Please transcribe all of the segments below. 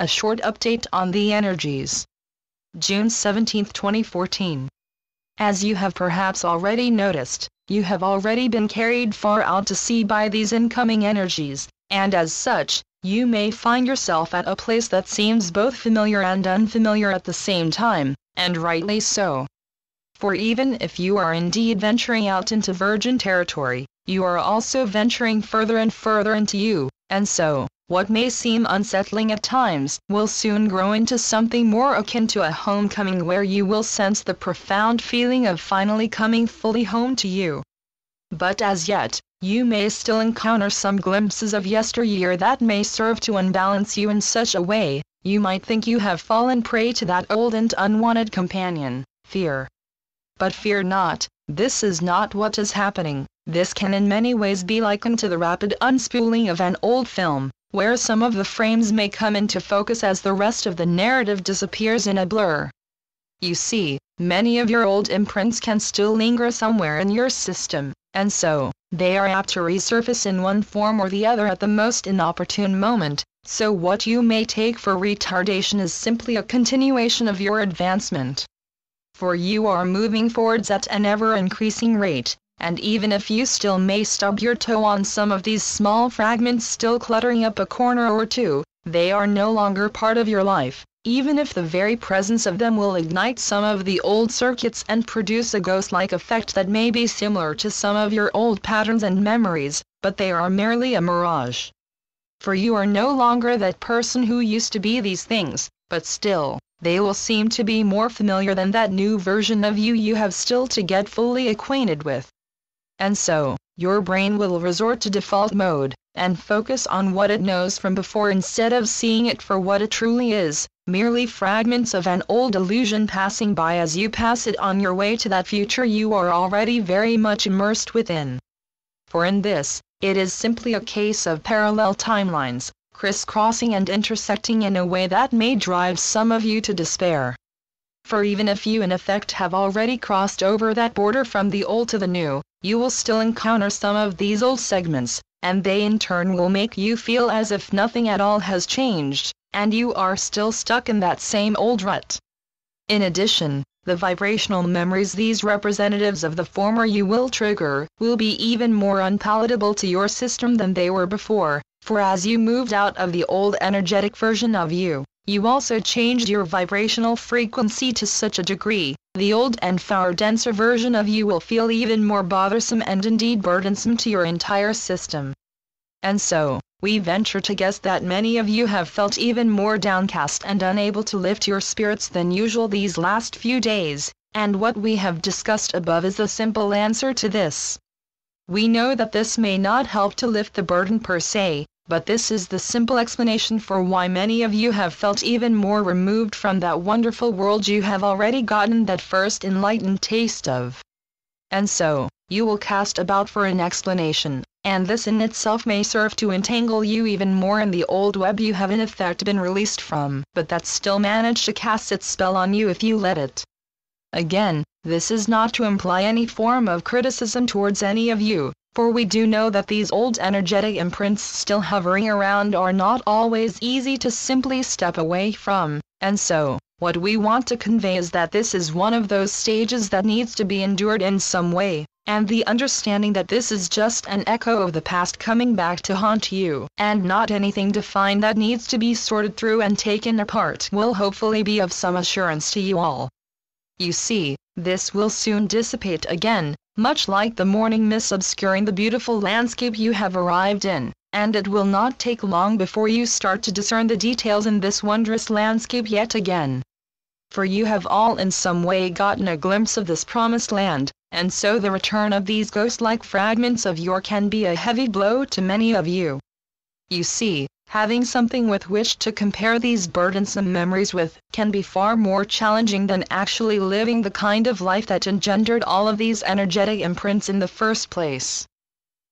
A short update on the energies. June 17, 2014. As you have perhaps already noticed, you have already been carried far out to sea by these incoming energies, and as such, you may find yourself at a place that seems both familiar and unfamiliar at the same time, and rightly so. For even if you are indeed venturing out into virgin territory, you are also venturing further and further into you, and so, what may seem unsettling at times will soon grow into something more akin to a homecoming where you will sense the profound feeling of finally coming fully home to you. But as yet, you may still encounter some glimpses of yesteryear that may serve to unbalance you in such a way, you might think you have fallen prey to that old and unwanted companion, fear. But fear not, this is not what is happening. This can in many ways be likened to the rapid unspooling of an old film, where some of the frames may come into focus as the rest of the narrative disappears in a blur. You see, many of your old imprints can still linger somewhere in your system, and so, they are apt to resurface in one form or the other at the most inopportune moment, so what you may take for retardation is simply a continuation of your advancement. For you are moving forwards at an ever-increasing rate, and even if you still may stub your toe on some of these small fragments still cluttering up a corner or two, they are no longer part of your life, even if the very presence of them will ignite some of the old circuits and produce a ghost-like effect that may be similar to some of your old patterns and memories, but they are merely a mirage. For you are no longer that person who used to be these things, but still, they will seem to be more familiar than that new version of you have still to get fully acquainted with. And so, your brain will resort to default mode, and focus on what it knows from before instead of seeing it for what it truly is, merely fragments of an old illusion passing by as you pass it on your way to that future you are already very much immersed within. For in this, it is simply a case of parallel timelines, crisscrossing and intersecting in a way that may drive some of you to despair. For even if you in effect have already crossed over that border from the old to the new, you will still encounter some of these old segments, and they in turn will make you feel as if nothing at all has changed, and you are still stuck in that same old rut. In addition, the vibrational memories these representatives of the former you will trigger will be even more unpalatable to your system than they were before, for as you moved out of the old energetic version of you, you also changed your vibrational frequency to such a degree, the old and far denser version of you will feel even more bothersome and indeed burdensome to your entire system. And so, we venture to guess that many of you have felt even more downcast and unable to lift your spirits than usual these last few days, and what we have discussed above is the simple answer to this. We know that this may not help to lift the burden per se, but this is the simple explanation for why many of you have felt even more removed from that wonderful world you have already gotten that first enlightened taste of. And so, you will cast about for an explanation, and this in itself may serve to entangle you even more in the old web you have in effect been released from, but that still managed to cast its spell on you if you let it. Again, this is not to imply any form of criticism towards any of you, for we do know that these old energetic imprints still hovering around are not always easy to simply step away from, and so, what we want to convey is that this is one of those stages that needs to be endured in some way, and the understanding that this is just an echo of the past coming back to haunt you, and not anything defined that needs to be sorted through and taken apart will hopefully be of some assurance to you all. You see, this will soon dissipate again, much like the morning mist obscuring the beautiful landscape you have arrived in, and it will not take long before you start to discern the details in this wondrous landscape yet again. For you have all in some way gotten a glimpse of this promised land, and so the return of these ghost-like fragments of yore can be a heavy blow to many of you. You see, having something with which to compare these burdensome memories with can be far more challenging than actually living the kind of life that engendered all of these energetic imprints in the first place.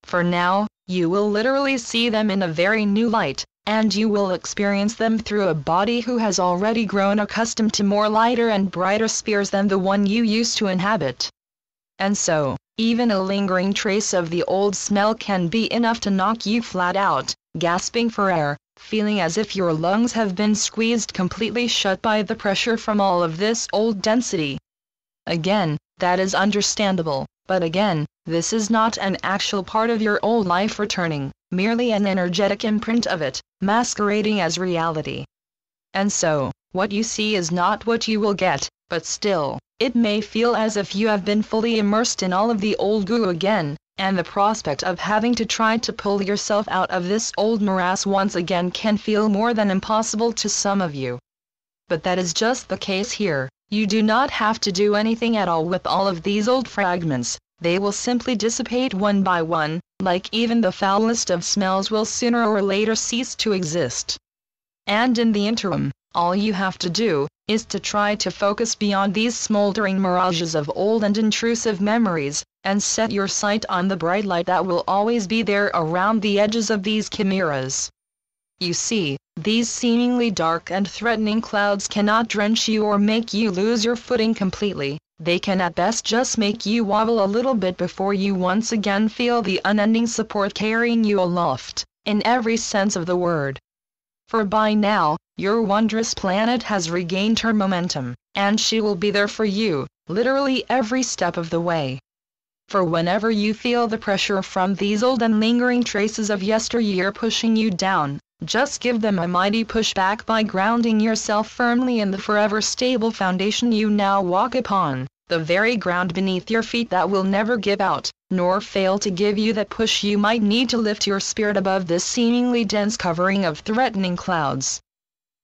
For now, you will literally see them in a very new light, and you will experience them through a body who has already grown accustomed to more lighter and brighter spheres than the one you used to inhabit. And so, even a lingering trace of the old smell can be enough to knock you flat out, gasping for air, feeling as if your lungs have been squeezed completely shut by the pressure from all of this old density. Again, that is understandable, but again, this is not an actual part of your old life returning, merely an energetic imprint of it, masquerading as reality. And so, what you see is not what you will get, but still, it may feel as if you have been fully immersed in all of the old goo again, and the prospect of having to try to pull yourself out of this old morass once again can feel more than impossible to some of you. But that is just the case here. You do not have to do anything at all with all of these old fragments, they will simply dissipate one by one, like even the foulest of smells will sooner or later cease to exist. And in the interim, all you have to do, is to try to focus beyond these smoldering mirages of old and intrusive memories, and set your sight on the bright light that will always be there around the edges of these chimeras. You see, these seemingly dark and threatening clouds cannot drench you or make you lose your footing completely, they can at best just make you wobble a little bit before you once again feel the unending support carrying you aloft, in every sense of the word. For by now, your wondrous planet has regained her momentum, and she will be there for you, literally every step of the way. For whenever you feel the pressure from these old and lingering traces of yesteryear pushing you down, just give them a mighty push back by grounding yourself firmly in the forever stable foundation you now walk upon, the very ground beneath your feet that will never give out, nor fail to give you that push you might need to lift your spirit above this seemingly dense covering of threatening clouds.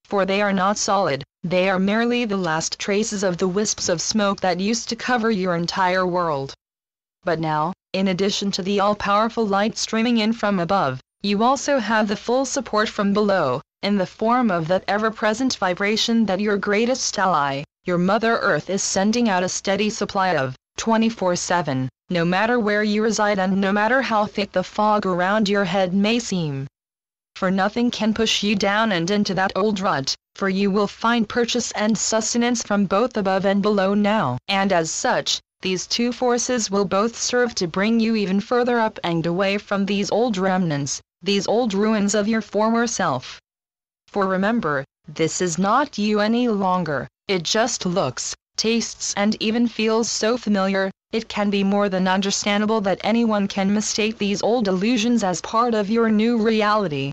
For they are not solid, they are merely the last traces of the wisps of smoke that used to cover your entire world. But now, in addition to the all-powerful light streaming in from above, you also have the full support from below, in the form of that ever-present vibration that your greatest ally, your Mother Earth, is sending out a steady supply of, 24/7, no matter where you reside and no matter how thick the fog around your head may seem. For nothing can push you down and into that old rut, for you will find purchase and sustenance from both above and below now, and as such, these two forces will both serve to bring you even further up and away from these old remnants, these old ruins of your former self. For remember, this is not you any longer, it just looks, tastes and even feels so familiar, it can be more than understandable that anyone can mistake these old illusions as part of your new reality.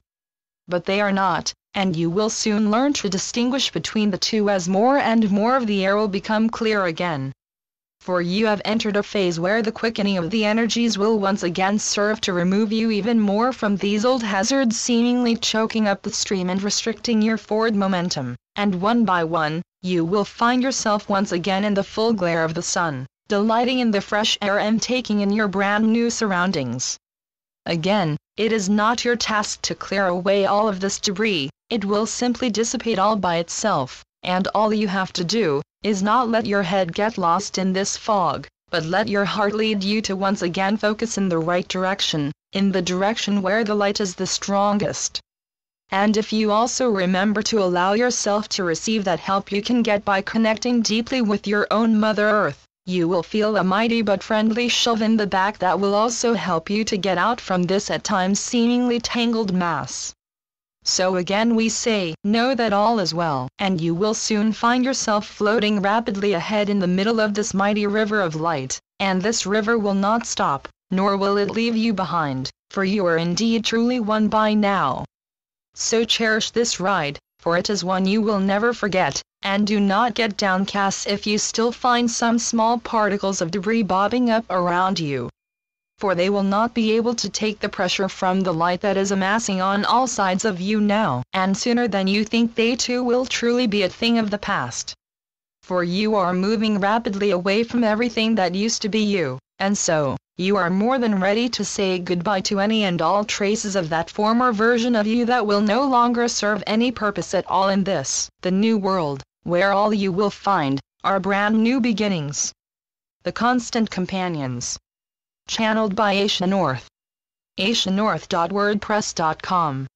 But they are not, and you will soon learn to distinguish between the two as more and more of the air will become clear again. For you have entered a phase where the quickening of the energies will once again serve to remove you even more from these old hazards seemingly choking up the stream and restricting your forward momentum, and one by one, you will find yourself once again in the full glare of the sun, delighting in the fresh air and taking in your brand new surroundings. Again, it is not your task to clear away all of this debris, it will simply dissipate all by itself, and all you have to do, is not let your head get lost in this fog, but let your heart lead you to once again focus in the right direction, in the direction where the light is the strongest. And if you also remember to allow yourself to receive that help you can get by connecting deeply with your own Mother Earth, you will feel a mighty but friendly shove in the back that will also help you to get out from this at times seemingly tangled mass. So again we say, know that all is well, and you will soon find yourself floating rapidly ahead in the middle of this mighty river of light, and this river will not stop, nor will it leave you behind, for you are indeed truly one by now. So cherish this ride, for it is one you will never forget, and do not get downcast if you still find some small particles of debris bobbing up around you. For they will not be able to take the pressure from the light that is amassing on all sides of you now, and sooner than you think they too will truly be a thing of the past. For you are moving rapidly away from everything that used to be you, and so, you are more than ready to say goodbye to any and all traces of that former version of you that will no longer serve any purpose at all in this, the new world, where all you will find, are brand new beginnings. The Constant Companions. Channeled by Asia North. asianorth.wordpress.com